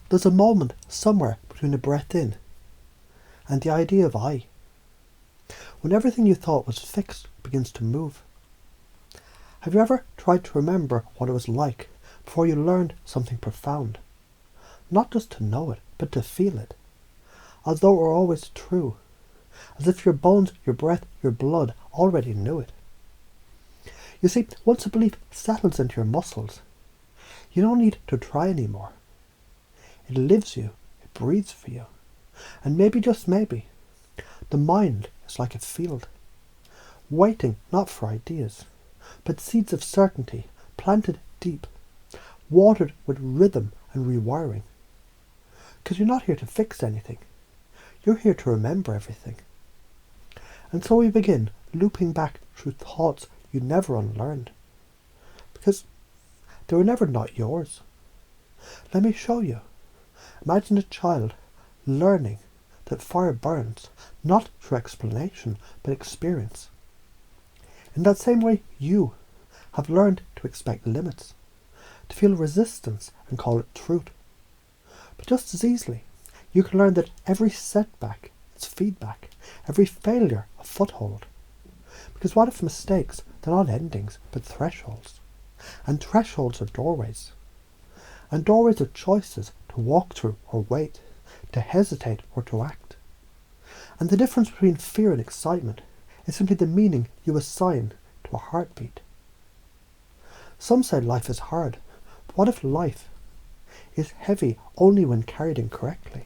There's a moment somewhere between a breath in and the idea of I, when everything you thought was fixed begins to move. Have you ever tried to remember what it was like before you learned something profound? Not just to know it, but to feel it, as though it were always true, as if your bones, your breath, your blood already knew it. You see, once a belief settles into your muscles, you don't need to try anymore. It lives you, it breathes for you, and maybe, just maybe, the mind is like a field, waiting not for ideas, but seeds of certainty planted deep, watered with rhythm and rewiring. Because you're not here to fix anything, you're here to remember everything. And so we begin looping back through thoughts you never unlearned, because they were never not yours. Let me show you. Imagine a child learning that fire burns, not through explanation, but experience. In that same way, you have learned to expect limits, to feel resistance and call it truth. But just as easily, you can learn that every setback is feedback, every failure a foothold. Because what if mistakes, they're not endings, but thresholds? And thresholds are doorways. And doorways are choices to walk through or wait, to hesitate or to act. And the difference between fear and excitement is simply the meaning you assign to a heartbeat. Some say life is hard, but what if life is heavy only when carried incorrectly?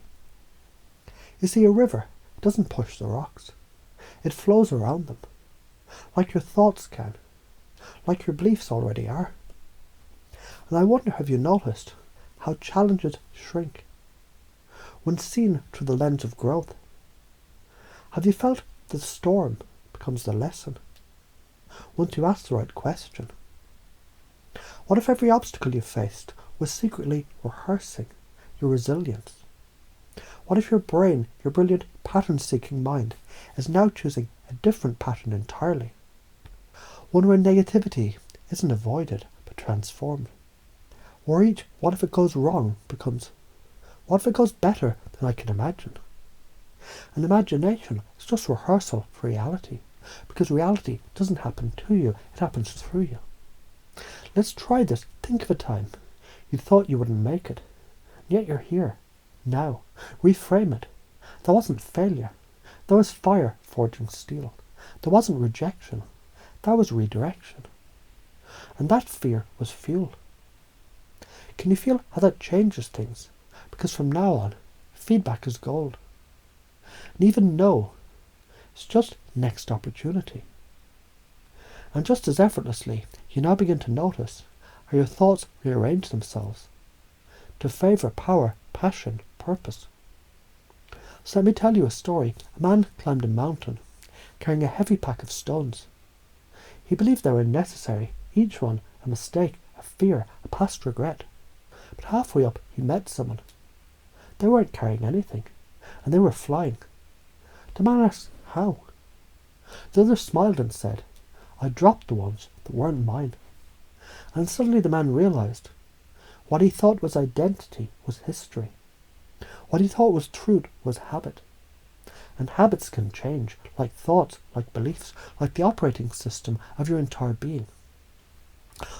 You see, a river doesn't push the rocks. It flows around them, like your thoughts can, like your beliefs already are. And I wonder, have you noticed how challenges shrink when seen through the lens of growth? Have you felt that the storm becomes the lesson once you ask the right question? What if every obstacle you faced was secretly rehearsing your resilience? What if your brain, your brilliant pattern-seeking mind, is now choosing a different pattern entirely? One where negativity isn't avoided but transformed. Where each what if it goes wrong becomes what if it goes better than I can imagine? And imagination is just rehearsal for reality, because reality doesn't happen to you, it happens through you. Let's try this. Think of a time you thought you wouldn't make it, and yet you're here, now. Reframe it. That wasn't failure. That was fire forging steel. That wasn't rejection. That was redirection. And that fear was fuel. Can you feel how that changes things? Because from now on, feedback is gold. And even no, it's just next opportunity. And just as effortlessly, you now begin to notice how your thoughts rearrange themselves to favour power, passion, purpose. So let me tell you a story. A man climbed a mountain, carrying a heavy pack of stones. He believed they were necessary, each one a mistake, a fear, a past regret. But halfway up he met someone. They weren't carrying anything, and they were flying. The man asked, how? The other smiled and said, I dropped the ones that weren't mine. And suddenly the man realised what he thought was identity was history. What he thought was truth was habit. And habits can change, like thoughts, like beliefs, like the operating system of your entire being.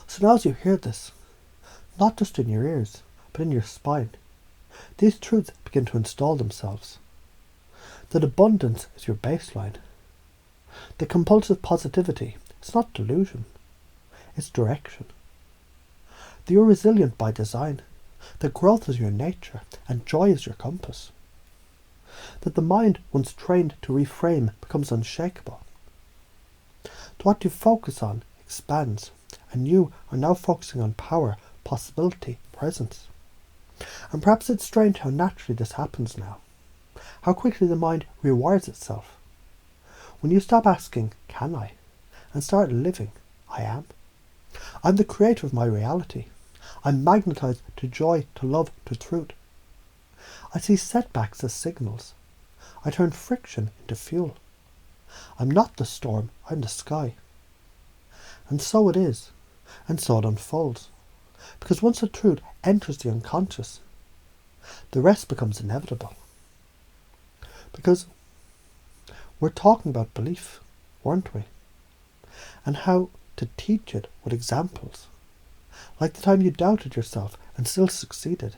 So now as you hear this, not just in your ears, but in your spine, these truths begin to install themselves. That abundance is your baseline. The compulsive positivity is not delusion, it's direction. That you're resilient by design, that growth is your nature and joy is your compass. That the mind, once trained to reframe, becomes unshakable. That what you focus on expands, and you are now focusing on power, possibility, presence. And perhaps it's strange how naturally this happens now. How quickly the mind rewires itself. When you stop asking, can I? And start living, I am. I'm the creator of my reality. I'm magnetized to joy, to love, to truth. I see setbacks as signals. I turn friction into fuel. I'm not the storm, I'm the sky. And so it is, and so it unfolds. Because once the truth enters the unconscious, the rest becomes inevitable. Because we're talking about belief, weren't we? And how to teach it with examples. Like the time you doubted yourself and still succeeded.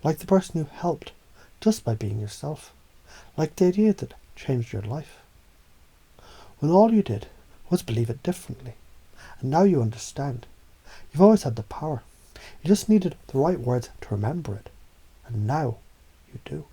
Like the person you helped just by being yourself. Like the idea that changed your life. When all you did was believe it differently. And now you understand. You've always had the power. You just needed the right words to remember it. And now you do.